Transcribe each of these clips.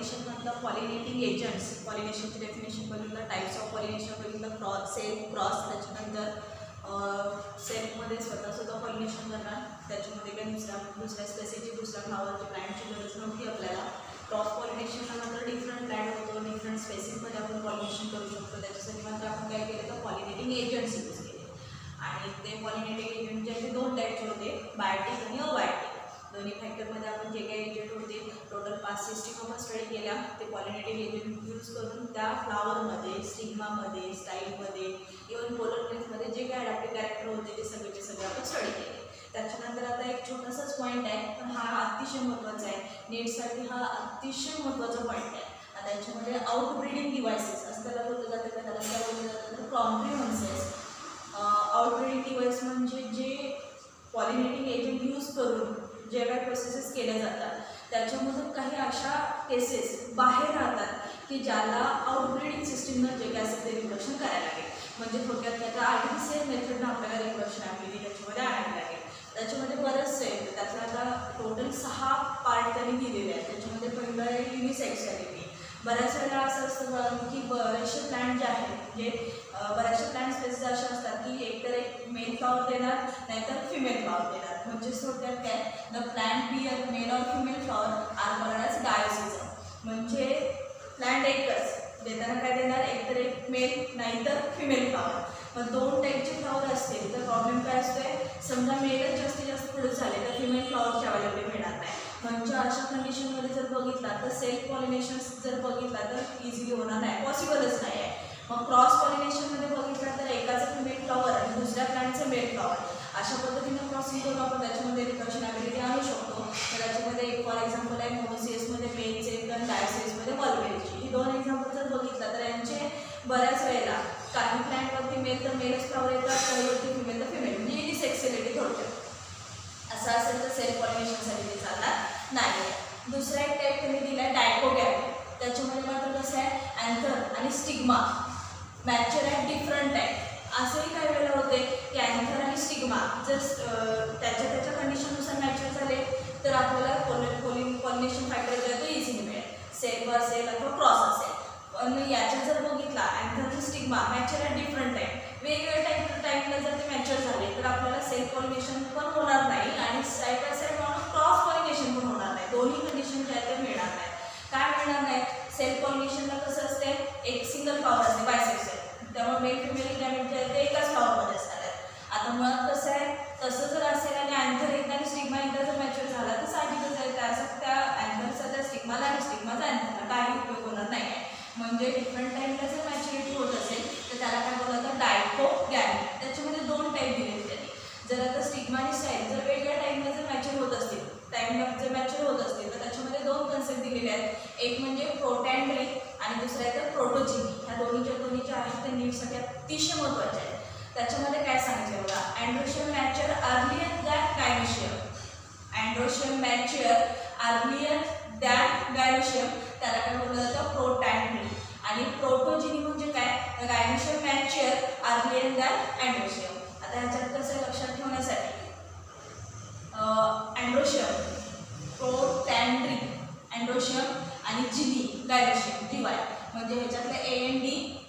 पॉलिनेशनमधलं pollinating agents, पॉलिनेशनची definition बघितलं, types of pollination बघितलं, cross, त्याच्यानंतर सेल्फमध्ये स्वतः पॉलिनेशन करणार, त्याच्यामध्ये काही दुसऱ्या स्पेसिसची दुसऱ्या फ्लावरची प्लॅन्टची गरज नव्हती आपल्याला. क्रॉस पॉलिनेशनला मात्र डिफरंट प्लॅन्ट होतो, डिफरंट स्पेसिसमध्ये आपण पॉलिनेशन करू शकतो. त्याच्यासाठी मात्र आपण काय केलं तर पॉलिनेटिंग एजंट्स यूज केले. आणि ते पॉलिनेटिंग एजंट जे आहे ते 2 टाईपचे होते, बायोटिक आणि अबायोटिक. दोन्ही फॅक्टरमध्ये आपण जे काही एजंट होते टोटल 5 सिस्टीम आपण स्टडी केल्या. ते पॉलिनेटिंग एजंट यूज करून त्या फ्लावरमध्ये, स्टिग्मामध्ये, स्टाईलमध्ये, इव्हन पोलर प्लेन्समध्ये जे काही अडॅप्टिव्ह कॅरेक्टर होते ते सगळे आपण स्टडी केले. त्याच्यानंतर आता एक छोटासाच पॉईंट आहे, पण हा अतिशय महत्त्वाचा आहे. नेटसाठी हा अतिशय महत्त्वाचा पॉईंट आहे. आता त्याच्यामध्ये आउटब्रीडिंग डिव्हायसेस असं त्याला बोललं जातं, का त्याला काय बोललं जातं तर कॉम्प्रिहेन्सेस. आउटब्रीडिंग डिव्हाइस म्हणजे जे पॉलिनेटिंग एजंट यूज करून जे काही प्रोसेसेस केल्या जातात त्याच्यामधून काही अशा केसेस बाहेर राहतात की ज्याला आउटब्रीडिंग सिस्टीमनं जे काय असेल ते रिप्रोडक्शन करायला लागेल. म्हणजे थोडक्यात त्याचा आर्टिफिशियल मेथडनं आपल्याला रिप्रोडक्शन ॲबिलिटी त्याच्यामध्ये आणायला लागेल. त्याच्यामध्ये बरेचसे आहेत, त्यातलं आता टोटल 6 पार्ट त्यांनी दिलेले आहेत. त्याच्यामध्ये पहिलं आहे युनिसेक्शुअलिटी. बऱ्याच वेळेला असं असतं की बरेचसे प्लॅन्ट जे आहेत जे बऱ्याचशा प्लॅन्ट स्पेसिस अशा असतात की एकतर एक मेल फ्लॉवर देणार नाहीतर फिमेल फ्लॉवर देणार. म्हणजे थोडक्यात काय the plant be a male or female flower are called as dioecism. म्हणजे प्लॅन्ट एकच देताना काय देणार, एकतर एक मेल नाहीतर फिमेल फ्लॉवर. मग 2 टाईपचे फ्लॉवर असतील तर प्रॉब्लेम काय असतोय, समजा मेलच जास्तीत जास्त प्रोड्यूस झाले तर फिमेल फ्लॉवरची अवेलेबल मिळणार नाही. म्हणजे अशा कंडिशनमध्ये जर बघितला तर सेल्फ पॉलिनेशन जर बघितला तर इझिली होणार नाही, पॉसिबलच नाही आहे. मग क्रॉस पॉलिनेशनमध्ये बघितलं तर एकाचं फिमेल फ्लॉवर आणि दुसऱ्या प्लॅन्टचं मेल फ्लॉवर अशा पद्धतीनं क्रॉसिंग करून आपण त्याच्यामध्ये रिप्रोडक्शन ॲबिलिटी आणू शकतो. तर त्याच्यामध्ये एक फॉर एक्झाम्पल आहे मोनोसियसमध्ये मेलचे तर डायसियसमध्ये मल्बेरीची. ही 2 एक्झाम्पल जर बघितलं तर यांचे बऱ्याच वेळेला काही प्लॅन्टवरती मेल तर मेलच फ्लॉवर येतात, काहीवरती फिमेल तर फिमेल, म्हणजे युनिसेक्शुअलिटी थोडक्यात. असं असेल तर सेल्फ पॉलिनेशनसाठी ते चालणार नाही. दुसरा एक टाईप त्यांनी दिला आहे डायकोगॅमी. त्याच्यामध्ये मात्र कसं आहे अँथर आणि स्टिग्मा मॅचर आहे, डिफरंट आहे. असंही काही वेळेला होते की अँथर आणि स्टिग्मा जर त्याच्या कंडिशननुसार मॅचर झाले तर आपल्याला पॉलिनेशन फॅक्टर जो आहे तो इझिली मिळेल, सेल्फ असेल अथवा क्रॉस असेल. पण याच्यात जर बघितला अँथर आणि स्टिग्मा मॅचर आहे, डिफरंट आहे. वेगवेगळ्या टाईपला जर ते मॅचर झाले तर आपल्याला सेल्फ पॉलिनेशन पण होणार नाही आणि side by side cross pollination पण होणार नाही. दोन्ही कंडिशन जे आहे ते मिळणार नाही. काय मिळणार नाही, सेल्फ पॉलिनेशनला कसं असते एक सिंगल फ्लॉवर असते बायसेक्शुअल, त्यामुळे मेल फिमेल गॅमेट जे आहे ते एकाच फ्लॉवरमध्ये असणार आहे. आता मुळात कसं आहे तसं जर असेल आणि अँथर एकदा आणि स्टिग्मा एकदा जर मॅच्युअर झाला तर साहजिकच आहे त्या अँथरचा त्या स्टिग्माला आणि स्टिग्माचा अँथरला काही उपयोग होणार नाही आहे. म्हणजे डिफरंट टाईमला जर मॅच्युरिटी होत असेल तर त्याला काय बोलतात डायकोगॅमी. त्याच्यामध्ये 2 टाईप दिले त्यांनी. जर आता स्टिग्मा आणि स्टाईल जर वेगळ्या टाईमला जर मॅच्युअर होत असतील, टाईमला जर मॅच्युअर होत असतील तर त्याच्यामध्ये 2 कन्सेप्ट दिलेले आहेत. एक म्हणजे प्रोटॅन्ड्री आणि दुसरा आहे तर प्रोटोजिनी. ह्या दोन्हीच्या आहेत त्या नीटसाठी अतिशय महत्त्वाच्या आहेत. त्याच्यामध्ये काय सांगितलं बघा, androecium mature earlier than gynoecium. Androecium mature earlier than gynoecium त्याला काय बोललं जातं प्रोटॅन्ड्री. आणि प्रोटोजिनी म्हणजे काय, gynoecium mature earlier than androecium. आता ह्याच्यात कसं लक्षात ठेवण्यासाठी अँड्रोशियम प्रोटॅन्ड्री अँड्रोशियम आणि जिनी गायनोशियम जीवाय, म्हणजे ह्याच्यातलं AND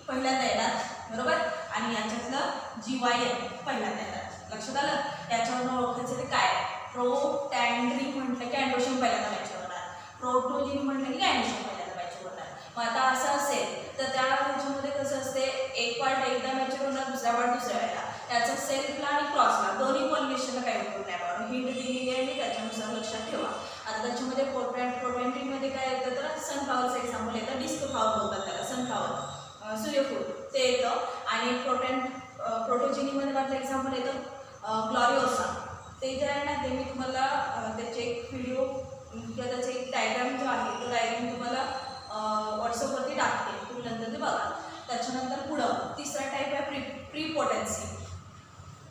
पहिल्यांदा येणार बरोबर आणि याच्यातलं GYN पहिल्यांदा येणार. लक्षात आलं, याच्यावरून ओळखायचं ते काय, प्रोटॅन्ड्री म्हटलं की अँड्रोशियम पहिल्यांदा मॅच्युअर होणार, प्रोटोजिनी म्हटलं की गायनोशियम पहिल्यांदा मॅच्युअर होणार. मग आता असं असेल तर त्या ह्याच्यामध्ये कसं असते एक पार्ट एकदा मॅच्युअर होणार, दुसरा पार्ट दुसऱ्या वेळेला. त्याचा सेल्फला आणि क्रॉसला दोन्ही पॉलिनेशनला काही उपयोग नाही बरोबर. हिंट दिलेली आहे आणि त्याच्यानुसार लक्षात ठेवा. आता त्याच्यामध्ये प्रोटॅन्ड्रीमध्ये काय येतं तर सनफ्लावरचं एक्झाम्पल येतं, डिस्क फ्लावर बोलतात त्याला, सनफ्लावर सूर्यफूल ते येतं. आणि प्रोटोजिनीमध्ये मात्र एक्झाम्पल येतं ग्लॉरिओसा. ते जे आहे ना ते मी तुम्हाला त्याचे एक व्हिडिओ किंवा त्याचे एक डायग्राम जो आहे तो डायग्राम तुम्हाला व्हॉट्सअपवरती टाकते, तुम्ही नंतर ते बघा. त्याच्यानंतर पुढं तिसरा टाईप आहे प्रीपोटेन्सी.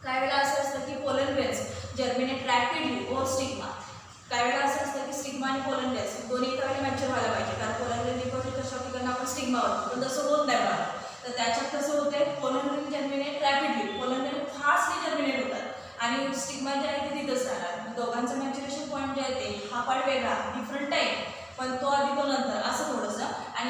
काही वेळेला असं असतं की pollen grains germinate rapidly or stigma. काही वेळेला असं असतं की स्टिग्मा आणि पोलन ग्रेन्स दोन्ही एका वेळेला मॅच्युअर व्हायला पाहिजे, कारण पोलन ग्रेन डिपॉझिट कशा ठिकाणी आपण स्टिग्मावर, पण तसं होत नाही बघा. तर त्याच्यात कसं होते pollen grain germinate rapidly, pollen grain fastly germinate होतात आणि स्टिग्मा जे आहे ते तिथंच राहणार. दोघांचं मॅच्युरेशन पॉईंट जे आहे ते हा पार्ट वेगळा डिफरंट टाईप, पण तो आधी तो नंतर असं थोडं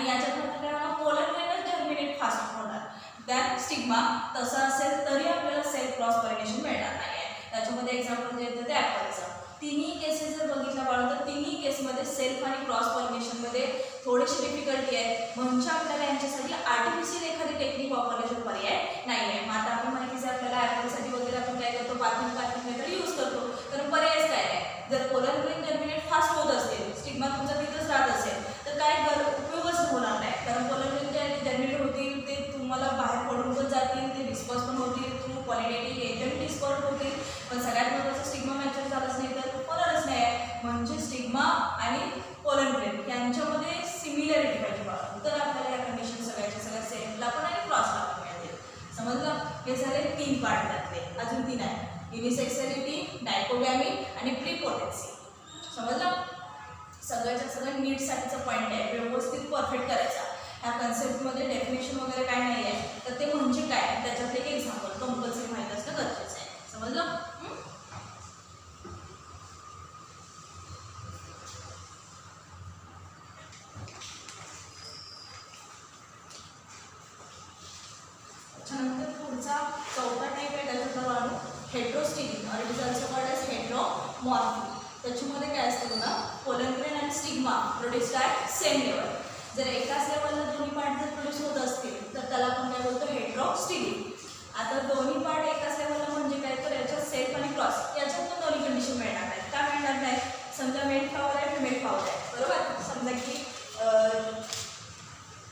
आणि याच्यात काय होणार, पोलन ग्रेन जर्मिनेट फास्ट होणार दॅन स्टिग्मा. तसं असेल तरी आपल्याला सेल्फ क्रॉस पॉलिनेशन मिळणार नाही आहे. त्याच्यामध्ये एक्झाम्पल जे येतं ते ॲपलचं. तिन्ही केसेस जर बघितल्या बाळा तर तिन्ही केसमध्ये सेल्फ आणि क्रॉस पॉलिनेशनमध्ये थोडीशी डिफिकल्टी आहे. म्हणजे आपल्याला यांच्यासाठी आर्टिफिशियल एखादी टेक्निक वापरण्याचा पर्याय नाही आहे. मग आता आपण माहितीच आहे आपल्याला ॲपलसाठी वगैरे आपण काय करतो, पार्किंग मेथड यूज करतो. कारण पर्यायच काय आहे, जर पोलन ग्रेन जर्मिनेट फास्ट होत असतील, स्टिग्मा तुमचा तिथंच राहत असेल तर काय उपयोगच होणार नाही. कारण पोलन ग्रेन जे जर्मिनेट होतील ते तुम्हाला बाहेर पडून पण जातील, ते डिस्पर्स पण होतील, तुम्ही पॉलिनेटिंग एजंट डिस्पर्स होतील. पण सगळ्यात महत्त्वाचं स्टिग्मा मॅच्युअर झालंच नाही तर होणारच नाही आहे. म्हणजे स्टिग्मा आणि पोलन ग्रेन यांच्यामध्ये सिमिलॅरिटी पाहिजे बाळा, तर आपल्याला या कंडिशन सगळ्याच्या सगळ्या सेल्फला पण आणि क्रॉसला पण मिळतील. समजलं? हे झाले 3 पार्ट त्यातले. अजून 3 आहे, युनिसेक्सुअलिटी, डायकोगॅमी आणि प्रीपोटेन्सी. समजलं? सगळ्याच्या सगळं नीटसाठीचा पॉईंट आहे, व्यवस्थित परफेक्ट करायचा. ह्या कन्सेप्टमध्ये डेफिनेशन वगैरे काय नाही आहे, तर ते म्हणजे काय त्याच्यातले एक एक्झाम्पल कंपल्सरी माहीत असणं गरजेचं आहे. समजलं? त्याच्यानंतर पुढचा 4था टाईप आहे त्याच्यातला वाढू heterostigma, or it is also called as heteromorphy. त्याच्यामध्ये काय असतं बघा, पोलन ग्रेन आणि stigma produced at same level. जर एकाच लेवलला दोन्ही पार्ट जर प्रोड्यूस होत असतील तर त्याला आपण काय बोलतो, हेट्रोस्टिग्मा. आता दोन्ही पार्ट एकाच लेवलला म्हणजे काय, तर याच्यात सेल्फ आणि क्रॉस याच्यात पण दोन्ही कंडिशन मिळणार नाही. का मिळणार नाही, समजा मेल फ्लॉवर आहे, फिमेल फ्लॉवर आहे, बरोबर. समजा की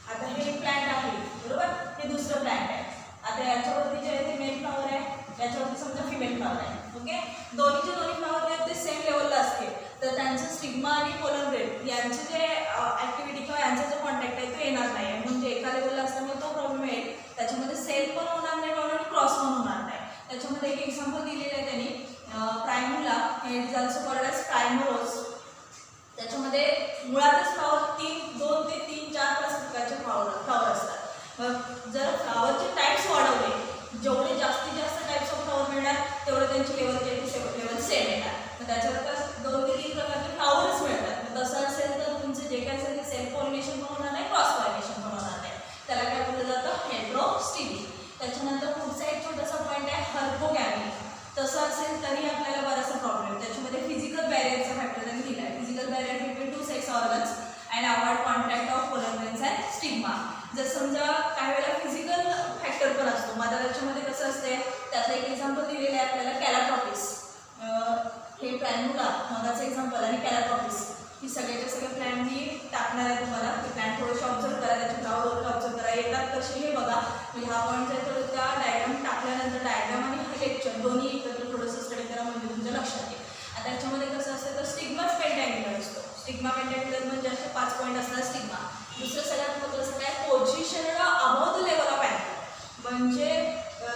आता हे प्लांट आहे, बरोबर, हे दुसरं प्लांट आहे. आता याच्यावरती जे आहे ते मेल फ्लॉवर आहे, याच्यावरती समजा फिमेल फ्लॉवर आहे. ओके, दोन्हीचे दोन्ही फ्लॉवर आहेत ते सेम लेवलला असतील तर त्यांचं स्टिग्मा आणि पोलन ग्रेन यांचे जे ॲक्टिव्हिटी किंवा यांचा जो कॉन्टॅक्ट आहे तो येणार नाही. म्हणजे एका लेवलला असल्यामुळे तो प्रॉब्लेम येईल. त्याच्यामध्ये सेल्फ पण होणार नाही आणि क्रॉस पण होणार नाही. त्याच्यामध्ये एक एक्झाम्पल दिलेलं आहे त्यांनी, प्रायमुला, हे इज ऑल्सो कॉल्ड एज प्रायमरोज. त्याच्यामध्ये मुळातच फ्लॉवर 2 ते 3, 4, 5 प्रकारचे फ्लॉवर असतात. मग जर फ्लॉवरचे टाईप्स वाढवले, जेवढे जास्तीत जास्त टाईप्स ऑफ फ्लॉवर मिळणार तेवढे त्यांची लेवल लेवल सेम येणार. मग त्याच्यावर 2 ते 3 प्रकारचे फ्लॉवरच मिळतात. मग तसं असेल तर तुमचं जे काय असेल ते सेल्फ पॉलिनेशन पण होणार नाही, क्रॉस पॉलिनेशन पण होणार नाही. त्याला काय बोललं जातं, हेट्रोस्टिग्मा. त्याच्यानंतर पुढचा एक छोटासा पॉईंट आहे हार्पोगॅमी. तसं असेल तरी आपल्याला बराचसा प्रॉब्लेम. त्याच्यामध्ये फिजिकल बॅरियरचा फॅक्टर त्यांनी दिला आहे. Physical barrier between 2 sex organs and avoid contact of pollen grains and stigma. जर समजा काही वेळेला फिजिकल फॅक्टर पण असतो. माझ्या त्याच्यामध्ये कसं असते, त्याचं एक एक्झाम्पल दिलेलं आहे आपल्याला, कॅलाट्रॉपिस. हे प्रायमुला मगाचं एक्झाम्पल आणि कॅलाट्रॉपिस ही सगळ्याच्या सगळे प्लॅन मी टाकणार आहे तुम्हाला. ते प्लॅन थोडेसे ऑब्झर्व करा, त्याचे फ्लॉवर वगैरे ऑब्झर्व करा, येतात कसे हे बघा. म्हणजे हा पॉईंट आहे तर त्या डायग्राम टाकल्यानंतर डायग्राम आणि हा लेक्चर दोन्ही एकत्र थोडंसं स्टडी करा म्हणजे तुमच्या लक्षात येईल. आता त्याच्यामध्ये कसं असतं तर स्टिग्माच पेंटॅग्युलर असतो. स्टिग्मा पेंटॅग्युलर म्हणजे असे 5 पॉईंट असतात स्टिग्मा. दुसरं सगळ्यात महत्त्वाचं काय, पोझिशनला अबाव द लेवल ऑफ अँकर. म्हणजे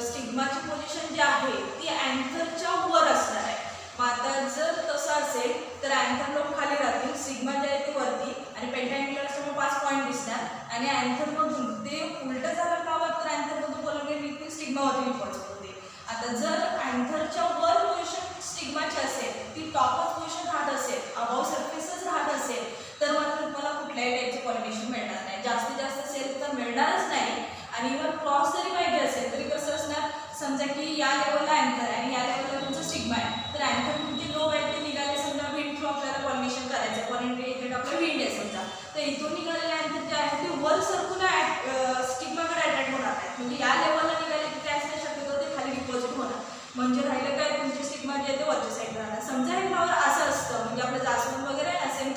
स्टिग्माची पोझिशन जी आहे ती अँकरच्या वर असणार आहे. मग आता जर तसं असेल तर अँकर लोक खाली राहतील, स्टिग्मा जे आहे ते वरती, आणि पेंटॅग्युलर असल्यामुळे 5 पॉईंट दिसणार. आणि अँकरमधून ते उलटं झालं फ्लॉवर तर अँकरमधून पोलन ग्रेन निघतील, स्टिग्मावरती पोहोचत होते. आता जर अँकरच्या वर पोझिशन स्टिग्माची असेल, ती टॉपच पोझिशन राहत असेल, अबाव सरफेसच राहत असेल तर मात्र तुम्हाला कुठल्याही टाईपचे पॉलिनेशन मिळणार नाही. जास्तीत जास्त सेल्फ तर मिळणारच नाही. आणि इव्हन क्रॉस जरी पाहिजे असेल तरी कसं असणार, समजा की या लेवलला अँकर आणि या लेवलला तुमचं स्टिग्मा आहे तर अँकर तुमची लो आहे ते निघाले, समजा विंड थ्रू आपल्याला पॉलिनेशन करायचं आहे, पॉलिनेटेड आपलं विंड आहे समजा, तर इथून निघालेले अँकर जे आहे ते वर सरकून स्टिग्माकडे अट्रॅक्ट होणार आहे. म्हणजे या लेवलला निघाले की काय असण्याची शक्यता ते खाली डिपॉझिट होणार. म्हणजे राहिलं काय, तुमचे स्टिग्मा जे आहे ते वरच्या साईडला राहणार. समजा हे फ्लॉवर असं असतं, म्हणजे आपलं जास्वंद वगैरे आहे ना सेम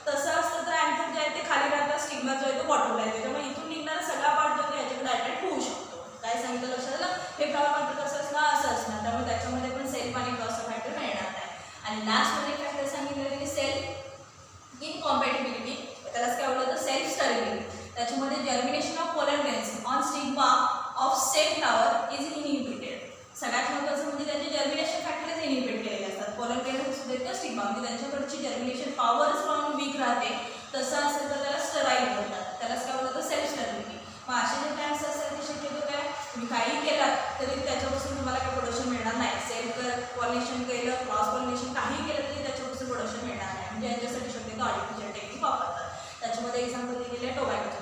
तसं असतं तर अँकर जे आहे ते खाली राहतात, स्टिग्मा जो आहे तो बॉटमला आहे. त्याच्यामुळे इथून निघणारा सगळा पार्ट जो आहे याच्याकडे अट्रॅक्ट होऊ शकतो. काय सांगितलं लक्षात आलं, हे फ्लॉवर मात्र कसं असणार, असं असणार. त्यामुळे त्याच्यामध्ये पण सेल्फ आणि क्रॉसचा फॅक्टर मिळणार नाही. आणि लास्टमध्ये फॅक्टर सांगितलं त्यांनी सेल्फ इनकॉम्पॅटिबिलिटी, त्यालाच काय बोललं तर सेल्फ स्टॅबिलिटी. त्याच्यामध्ये germination of pollen grains on stigma of same flower is inhibited. सगळ्यात महत्त्वाचं म्हणजे त्यांचे जर्मिनेशन फॅक्टर्स इनहिबिट केलेले असतात. पोलन ग्रेन सुद्धा स्टिग्मा म्हणजे त्यांच्याकडची जर्मिनेशन पॉवरच म्हणून वीक राहते. तसं असेल तर त्याला स्टराईल बोलतात, त्यालाच काय बोलतात सेल्फ स्टॅबिलिटी. मग असे जे प्लॅन्स असतात ते शक्यतो काय तुम्ही काही केलात तरी त्याच्यापासून तुम्हाला काही प्रोडक्शन मिळणार नाही. सेल्फ पॉलिनेशन केलं, क्रॉस पॉलिनेशन काही केलं तरी त्याच्यापासून प्रोडक्शन मिळणार नाही. म्हणजे यांच्यासाठी शक्यतो आर्टिफिशियल टेक्निक वापरतात. त्याच्यामध्ये एक्झाम्पल दिलेले आहे टोबॅको.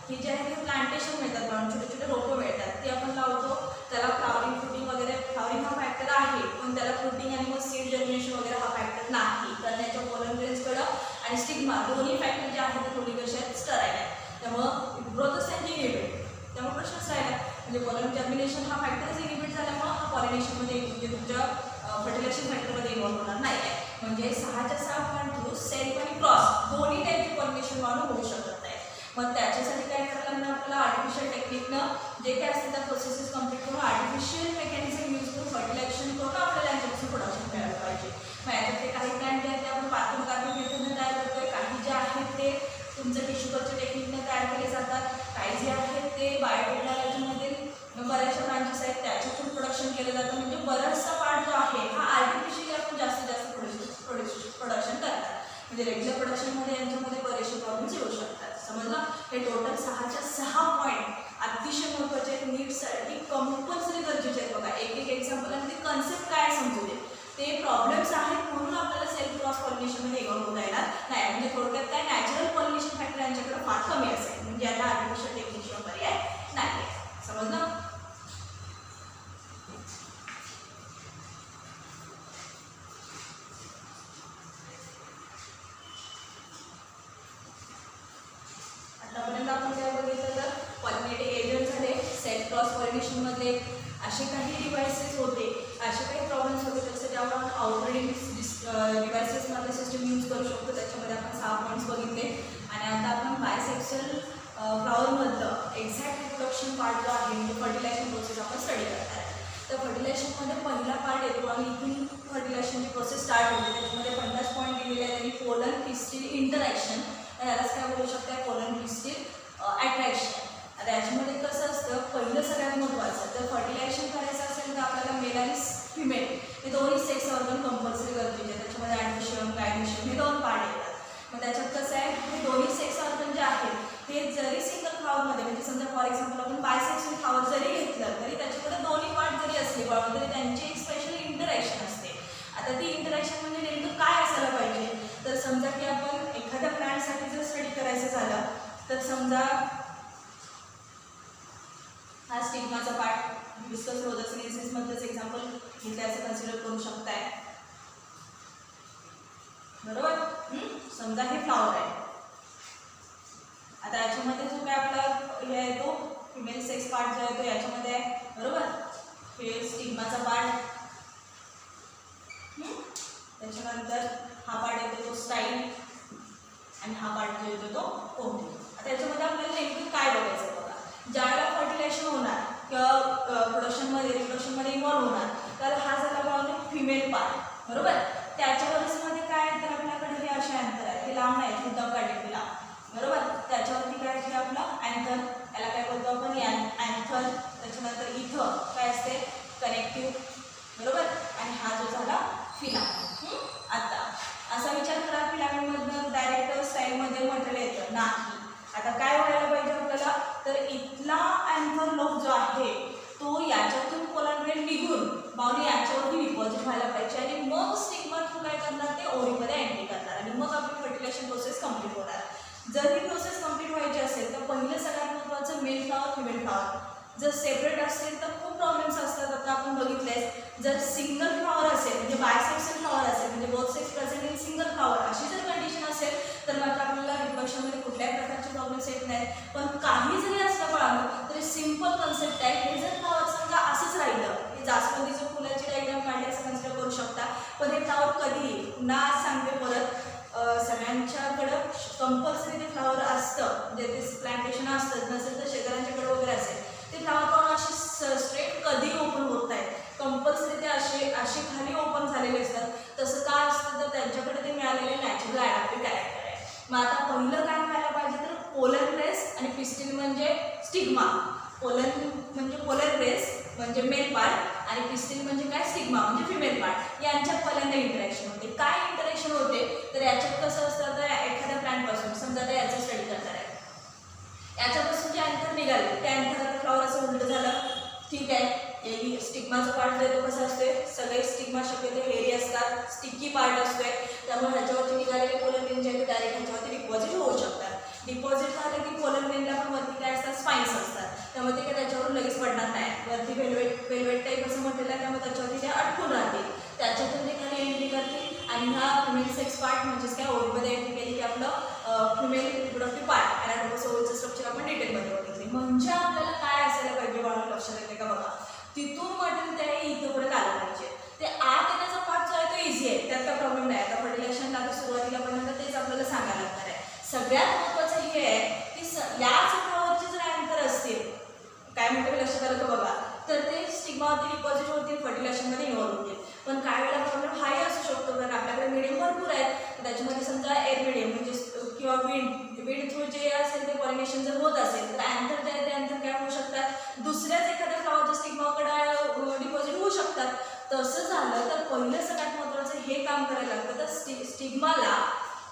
की जे आहे ते प्लांटेशन मिळतात, म्हणून छोटे छोटे रोपं मिळतात, ते आपण लावतो. त्याला फ्लावरिंग फ्रुटिंग वगैरे, फ्लावरिंग हा फॅक्टर आहे, पण त्याला फ्रुटिंग आणि मग सीड जर्मिनेशन वगैरे हा फॅक्टर नाही. तर त्याच्या पोलन ग्रेन्सकडं आणि स्टिग्मा दोन्ही फॅक्टर जे आहेत ते थोडी कशी आहेत, स्टराईल आहे. त्यामुळं ग्रोथच त्यांची इनिबिट, त्यामुळे प्रश्नच राहिला. म्हणजे पोलन जर्मिनेशन हा फॅक्टरच इनिबिट झाल्यामुळं हा पॉलिनेशनमध्ये म्हणजे तुमच्या फर्टिलायझेशन फॅक्टरमध्ये इन्व्हॉल्व होणार नाही आहे. म्हणजे 6च्या 6 पॉईंट थ्रू सेल्फ आणि क्रॉस दोन्ही टाईपचे पॉलिनेशन वाढून होऊ शकत नाही. मग त्याच्यासाठी काय करायला लागणार आपल्याला, आर्टिफिशियल टेक्निकनं जे काय असतील त्या प्रोसेसेस कम्प्लीट करून आर्टिफिशियल मेकॅनिझम यूज करून फर्टिलायझेशन करून आपल्याला यांच्यापासून प्रोडक्शन मिळालं पाहिजे. मग याच्यातले काही प्लॅन्ट आहेत ते आपण पार्थिव मेथडने तयार करतोय, काही जे आहेत ते तुमचं टिश्यू कल्चर टेक्निकने तयार केले जातात, काही जे आहेत ते बायोटेक्नॉलॉजीमधील बऱ्याचशा ब्रांचेस आहेत त्याच्यातून प्रोडक्शन केलं जातं. म्हणजे बराचसा पार्ट जो आहे हा आर्टिफिशियली आपण जास्तीत जास्त प्रोडक्शन करतात. म्हणजे रेग्युलर प्रोडक्शनमध्ये यांच्यामध्ये बरेचसे प्रॉब्लेम्स येऊ शकतात. समजलं? हे टोटल 6च्या 6 पॉईंट अतिशय महत्त्वाचे आहेत, नीटसाठी कंपल्सरी गरजेचे आहेत. बघा एक एक एक्झाम्पल आणि ते कन्सेप्ट काय समजू दे, ते प्रॉब्लेम्स आहेत म्हणून आपल्याला सेल्फ क्रॉस पॉलिनेशनमध्ये इन्व्हॉल्व होता येणार नाही. म्हणजे थोडक्यात काय, नॅचरल पॉलिनेशन फॅक्टर यांच्याकडे फार कमी असेल, म्हणजे याला आर्टिफिशियल टेक्निकशिवाय पर्याय नाही. समजलं? आतापर्यंत आपण काय बघितलं तर पॉलिनेटिंग एजंट झाले, सेल्फ क्रॉस पॉलिनेशनमध्ये असे काही डिव्हाइसेस होते, असे काही प्रॉब्लेम्स होते जसं ज्यावर आपण आउटरेडिंग डिव्हाइसेसमधले सिस्टम यूज करू शकतो. त्याच्यामध्ये आपण 6 पॉईंट्स बघितले. आणि आता आपण बायसेक्शुअल फ्लॉवरमधलं एक्झॅक्ट रिप्रोडक्शन पार्ट जो आहे म्हणजे फर्टिलायझेशन प्रोसेस आपण स्टडी करणार आहे. तर फर्टिलायझेशनमध्ये पहिला पार्ट येतो आणि इथून फर्टिलायझेशनची प्रोसेस स्टार्ट होते. त्याच्यामध्ये 50 पॉईंट दिलेले आहेत आणि पोलन पिस्टिल इंटरॅक्शन, यालाच काय बोलू शकता, पोलन पिस्टिल अट्रॅक्शन. आता याच्यामध्ये कसं असतं, पहिलं सगळ्यात महत्त्वाचं, तर फर्टिलायझेशन करायचं असेल तर आपल्याला मेल आणि फिमेल हे दोन्ही सेक्स ऑर्गन कंपल्सरी गरजेचे आहे. त्याच्यामध्ये ॲडमिशन गायनेशन हे 2 पार्ट येतात. मग त्याच्यात कसं आहे, हे दोन्ही सेक्स ऑर्गन जे आहेत ते जरी सिंगल फ्लॉवरमध्ये, म्हणजे समजा फॉर एक्झाम्पल आपण बायसेक्शुअल फ्लॉवर जरी घेतलं तरी त्याच्यामध्ये दोन्ही पार्ट जरी असले पण तरी त्यांची एक स्पेशल इंटरॅक्शन असते. आता ती इंटरॅक्शन म्हणजे नेमकं काय असायला पाहिजे, तर समजा की आपण एखाद्या प्लांटसाठी जर स्टडी करायचं झालं तर समजा हा स्टिग्माचा पार्ट विस्कस रोझोसिनेसिसमधलंच एक्झाम्पल घेतल्याचं कन्सिडर करू शकताय. बरोबर? समजा हे फ्लॉवर आहे. आता याच्यामध्ये जो काय आपला हे आहे तो फिमेल सेक्स पार्ट जो आहे तो याच्यामध्ये आहे. बरोबर? हे स्टिग्माचा पार्ट, त्याच्यानंतर हा पार्ट येतो तो स्टाईल आणि हा पार्ट जो येतो तो कोंबडी. आता याच्यामध्ये आपल्याला नेमकं काय बघायचं बघा, ज्यावेळेला फर्टिलायझेशन होणार किंवा रिप्रोडक्शनमध्ये इन्व्हॉल्व होणार तर हा झाला बघा फिमेल पार्ट. बरोबर? त्याच्या वरसमध्ये काय तर आपल्याकडे हे असे अँथर आहेत, हे लांब नाही, मुद्दाम काढले लांब. बरोबर? त्याच्यावरती काय आहे आपलं अँथर, याला काय बोलतो आपण अँथर. त्याच्यानंतर इथं काय असते कनेक्टिव्ह. बरोबर? आणि हा जो झाला फिलामेंट. आता असा विचार करा, फिलामेंटमधनं डायरेक्ट स्टाईलमध्ये मटेरियल येतं नाही. आता काय व्हायला पाहिजे आपल्याला, तर इथला अँथर लोब जो आहे तो याच्यातून पोलन ग्रेन निघून बावली याच्यावरती डिपॉझिट व्हायला पाहिजे आणि मग स्टिग्मा थ्रू काय करणार ते ओव्हरीमध्ये एंट्री करणार आणि मग आपली फर्टिलायझेशन प्रोसेस कंप्लीट होणार. जर ही प्रोसेस कंप्लीट व्हायची असेल तर पहिलं सगळ्यात महत्त्वाचं मेल फ्लॉवर फिमेल फ्लॉवर जर सेपरेट असेल तर खूप प्रॉब्लेम्स असतात. आता आपण बघितले, जर सिंगल फ्लॉवर असेल म्हणजे बायसेक्शुअल फ्लॉवर असेल म्हणजे both sex present in single flower अशी जर कंडिशन असेल तर मात्र आपल्याला रिप्रोडक्शनमध्ये कुठल्याही प्रकारचे प्रॉब्लेम्स येत नाहीत. पण काही जरी असलं कळालं तरी सिम्पल कन्सेप्ट आहे. हे जर फ्लॉवर समजा असंच राहिलं, हे जास्वंदीचं फुलाची डायग्राम काढली असं कन्सिडर करू शकता. पण हे फ्लॉवर कधी येईल, पुन्हा सांगते परत, सगळ्यांच्याकडं कंपल्सरी ते फ्लॉवर असतं, जे ते प्लांटेशन असतं, नसेल तर शेजाऱ्यांच्याकडे वगैरे असेल ते फ्लॉवर पण असे स्ट्रेट कधी ओपन होत नाहीत. कंपल्सरी ते असे खाली ओपन झालेले असतात. तसं का असतं तर त्यांच्याकडे ते मिळालेले नॅचरल ॲडॅप्टिव्ह कॅरेक्टर आहे. मग आता पहिलं काय व्हायला पाहिजे तर पोलन ग्रेस आणि पिस्टिल म्हणजे स्टिग्मा. पोलन म्हणजे पोलर ग्रेस म्हणजे मेल पार्ट आणि पिस्टिल म्हणजे काय स्टिग्मा म्हणजे फिमेल पार्ट. यांच्यात पहिल्यांदा इंटरॅक्शन होते. काय इंटरॅक्शन होते तर याच्यात कसं असतं तर एखाद्या प्लॅन्टपासून समजा तर याचं स्टडी करणार आहे, याच्यापासून जे अँथर निघाले त्या अँथरला फ्लॉवर असं उलटं झालं, ठीक आहे. स्टिग्माचा पार्ट जो आहे तो कसा असतोय, सगळे स्टिग्मा शक्यतो हेरी असतात, स्टिकी पार्ट असतोय. त्यामुळे ह्याच्यावरती निघालेले पोलन ग्रेन जे आहे ते डायरेक्ट ह्याच्यावरती डिपॉझिट होऊ शकतात. डिपॉझिट झाले की पोलन ग्रेनला पण वरती लगेच पडणार नाही. वरती वेलवेट टाईप असं म्हटलेलं आहे, त्यामुळे त्याच्यावरती ते अटकून राहतील. त्याच्यातून ते खाली एंट्री करतील आणि हा फिमेल सेक्स पार्ट म्हणजेच काय ओव्हरीमध्ये एंट्री केली की आपलं फिमेल रिप्रोडक्टिव्ह पार्ट ॲनाटॉमी ओव्हरचं स्ट्रक्चर आपण डिटेलमध्ये बघितले. म्हणजे आपल्याला काय असायला पाहिजे बाळा लक्षात येते का बघा. तिथून मटेरियल ते इथंपर्यंत आलं पाहिजे. ते आत येण्याचा पार्ट जो आहे तो इझी आहे, त्यात काय प्रॉब्लेम नाही. आता फर्टिलायझेशनला आता सुरुवातीला पण तेच आपल्याला सांगायला लागणार आहे. सगळ्यात महत्त्वाचं हे आहे की याच फ्लॉवरचे जर अँकर असतील, काय म्हणते लक्षात आलं का बघा, तर ते स्टिग्मावरती डिपॉझिट होतील, फर्टिलायझेशनमध्ये इन्व्हॉल्व होतील. पण काय वेळेला प्रॉब्लेम हाही असू शकतो, कारण आपल्याकडे मीडियम भरपूर आहेत. त्याच्यामध्ये समजा एअर मीडियम म्हणजे किंवा विंड थ्रू जे असेल ते पॉलिनेशन जर होत असेल तर अँथर जे आहे ते अँथर काय होऊ शकतात, दुसऱ्याच एखाद्या फ्लॉवरच्या स्टिग्माकडे डिपॉझिट होऊ शकतात. तसं झालं तर पहिलं सगळ्यात महत्त्वाचं हे काम करायला लागतं, तर स्टिग्माला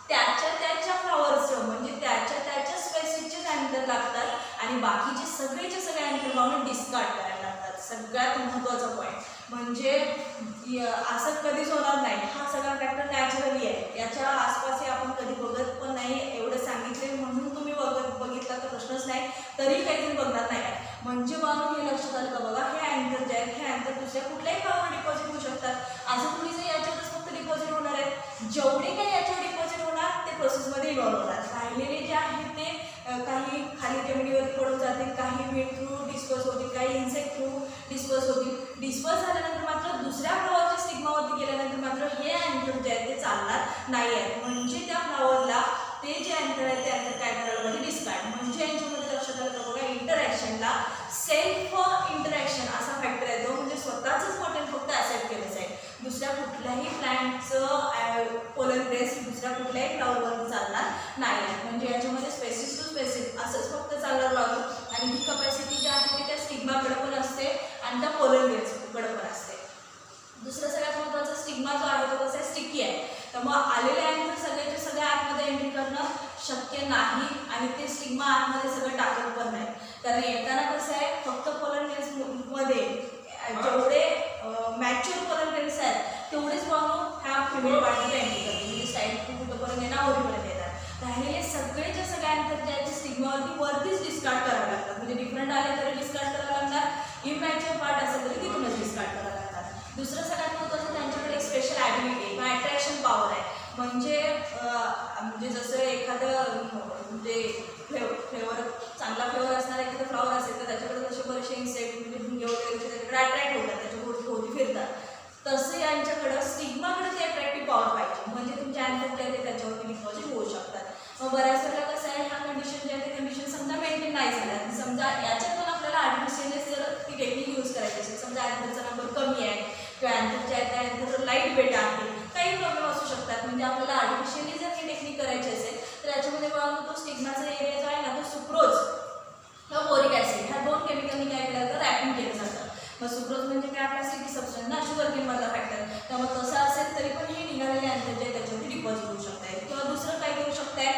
त्याच्या फ्लॉवरचं म्हणजे त्याच्या स्पेसिसचेच अँथर लागतात आणि बाकीचे सगळेचे सगळे अँथर लावून डिस्कार्ड करायला लागतात. सगळ्यात महत्त्वाचा पॉईंट म्हणजे असं कधीच होणार नाही. हा सगळा फॅक्टर नॅचरली आहे, याच्या आसपास आपण कधी बघत पण नाही. एवढं सांगितले म्हणून तुम्ही बघितला तर प्रश्नच नाही, तरी काही जण बघणार नाही. म्हणजे म्हणून हे लक्षात आलं का बघा, हे अँथर जे आहेत हे अँथर दुसऱ्या कुठल्याही फ्लॉवर डिपॉझिट होऊ शकतात. असं थोडीसं याच्यातच फक्त डिपॉझिट होणार आहेत. जेवढे काही याच्यावर डिपॉझिट होणार ते प्रोसेसमध्ये इन्व्हॉल्व होणार. राहिलेले जे आहेत ते काही खाली जमिनीवरती पडून जातील, काही विंड थ्रू डिस्पोज होतील, काही इन्सेक्ट थ्रू डिस्पोज होतील. डिस्पोज झाल्यानंतर मात्र दुसऱ्या फ्लॉवरच्या स्टिग्मावरती गेल्यानंतर मात्र हे अँथर जे आहे ते चालणार नाही आहे. म्हणजे त्या फ्लॉवरला ते जे अँथर आहे ते अँथर काय करायला पाहिजे, डिस्कार्ड. म्हणजे यांच्यामध्ये लक्षात आलं का बघा, इंटरॅक्शनला सेल्फ इंटरॅक्शन असा फॅक्टर आहे तो, म्हणजे स्वतःच मटेरियल फक्त ॲक्सेप्ट केलं जाईल. दुसऱ्या कुठल्याही प्लॅन्टचं पोलन ग्रेस दुसऱ्या कुठल्याही फ्लॉवरवरती चालणार नाही. म्हणजे याच्यामध्ये स्पेसिस टू स्पेसिस असंच फक्त चालणार लागलं. आणि ही कपॅसिटी जी आहे ती त्या स्टिग्माकडे पण असते आणि त्या पोलन ग्रेसकडे पण असते. दुसरं सगळ्यात महत्त्वाचा स्टिग्मा जो आहे तो कसा आहे, स्टिकी आहे. त्यामुळे आलेले अँथर सगळ्याचे सगळ्या आतमध्ये एंट्री करणं शक्य नाही आणि ते स्टिग्मा आतमध्ये सगळं टाकत पण नाही. कारण येताना कसं आहे, फक्त पोलन ग्रेसमध्ये जेवढे मॅच्युअर पोलन ग्रेन्स आहेत तेवढेच पाहून ह्या फिमेल पार्टमध्ये एंट्री करते. म्हणजे साईड कुठंपर्यंत येणार, ओरीपर्यंत येणार. राहिलेले सगळेच्या सगळ्या अँथर जे आहेत स्टिग्मावरती वरतीच डिस्कार्ड करावे लागतात. म्हणजे डिफरंट आले तरी डिस्कार्ड करायला लागणार, इमॅच्युअर पार्ट असेल तरी तिथूनच डिस्कार्ड करायला लागतात. दुसरं सगळ्यात महत्त्वाचं त्यांच्याकडे एक स्पेशल ॲबिलिटी किंवा अट्रॅक्शन पॉवर आहे. म्हणजे जसं एखादं म्हणजे फ्लेवर चांगला फ्लेवर असणारा एखादा फ्लॉवर असेल तर त्याच्याकडे कसे बरेचसे इन्सेक्ट म्हणजे भुंगे वगैरे कसे त्याच्याकडे अट्रॅक्ट होतात, त्याच्या भोवती फिरतात. तसं यांच्याकडं स्टिग्माकडे ते अट्रॅक्टिव्ह पॉवर पाहिजे, म्हणजे तुमच्या अँथर जे आहे ते त्याच्यावरती डिपॉझिट होऊ शकतात. मग बऱ्याच वेळेला कसं आहे, ह्या कंडिशन जे आहे ते कंडिशन समजा मेंटेन नाही झाल्या, समजा याच्यातून आपल्याला आर्टिफिशियली जर ती टेक्निक यूज करायची असेल, समजा अँथरचा नंबर कमी आहे किंवा अँथर जे आहे त्या अँथर लाईट वेट आहे, काही प्रॉब्लेम असू शकतात. म्हणजे आपल्याला आर्टिफिशियली जर ही टेक्निक करायची असेल तर याच्यामध्ये बघा तो स्टिग्माचा एरिया जो आहे ना तो सुक्रोज किंवा बोरिक ॲसिड ह्या दोन केमिकलनी काय केलं जातं, रॅपिंग केलं जातं. मग सुक्रोज म्हणजे काय, आपला स्टिकी सबस्टन्स ना, शुगर केनमधला फॅक्टर. त्यामुळे तसं असेल तरी पण हे निघालेले अँथर जे आहे त्याच्यावरती डिपॉझिट होऊ शकत. किंवा दुसरं काय करू शकताय,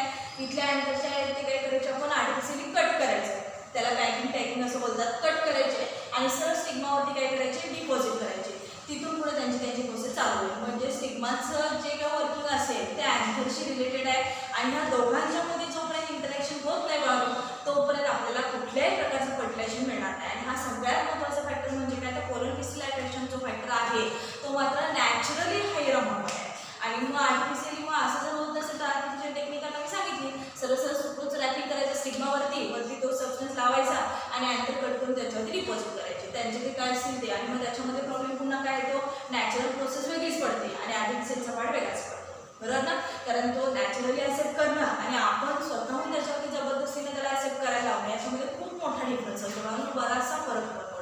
इथल्या अँथरच्या आहेत ते काय करायचे, आपण आर्टिफिशियली कट करायचं, त्याला पॅकिंग असं बोलतात, कट करायचे आणि सरळ स्टिग्मावरती काय करायचे, डिपॉझिट करायचे. तिथून पुढे त्यांची प्रोसेस चालू आहे. म्हणजे स्टिग्माचं जे काय वर्किंग असेल ते अँथरशी रिलेटेड आहे आणि ह्या दोघांच्यामध्ये जोपर्यंत इंटरॅक्शन होत नाही बघा तोपर्यंत आपल्याला कुठल्याही प्रकारचं फर्टिलायझेशन मिळणार नाही. आणि हा सगळ्यात महत्त्वाचा फॅक्टर म्हणजे काय, तर पोलन पिस्टल अट्रॅक्शन जो फॅक्टर आहे तो मात्र नॅचरली हायर अमाऊंट आहे. आणि मग आर्टिफिशियली मग असं जर होत नसेल तर आर्टिफिशियल टेक्निक आता मी सांगितली, सरळ सुक्रोज रॅपिंग करायचं स्टिग्मावरती तो सबस्टन्स लावायचा आणि अँथर कट करून त्याच्यावरती डिपॉझिट करायचे. त्यांचे ते काय असतील ते. आणि मग त्याच्यामध्ये प्रॉब्लेम पुन्हा काय येतो, नॅचरल प्रोसेस वेगळीच पडते आणि आर्टिफिशियलचा पार्ट वेगळाच पडतो, बरोबर ना. कारण तो नॅचरली ॲक्सेप्ट करणं आणि आपण स्वतःहून त्याच्यावरती जबरदस्तीने त्याला ॲक्सेप्ट करायला लावणं याच्यामध्ये खूप मोठा डिफरन्स असतो, म्हणून बराचसा फरक पडतो.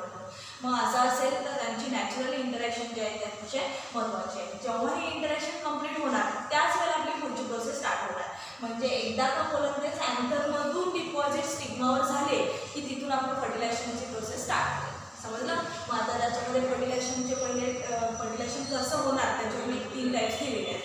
मग असं असेल तर त्यांची नॅचरल इंटरॅक्शन जे आहे ते अतिशय महत्त्वाची आहे. जेव्हा ही इंटरॅक्शन कंप्लीट होणार त्याच वेळेला आपली पुढची प्रोसेस स्टार्ट होणार. म्हणजे एकदा का पोलन ग्रेन्स अँथरमधून डिपॉझिट स्टिग्मावर झाले की तिथून आपण फर्टिलायझेशनची प्रोसेस स्टार्ट होते. समजलं. मग आता त्याच्यामध्ये फर्टिलायझेशनचे पहिले फर्टिलायझेशन कसं होणार त्याच्यावर मी 3 टाईप्स दिलेले आहेत.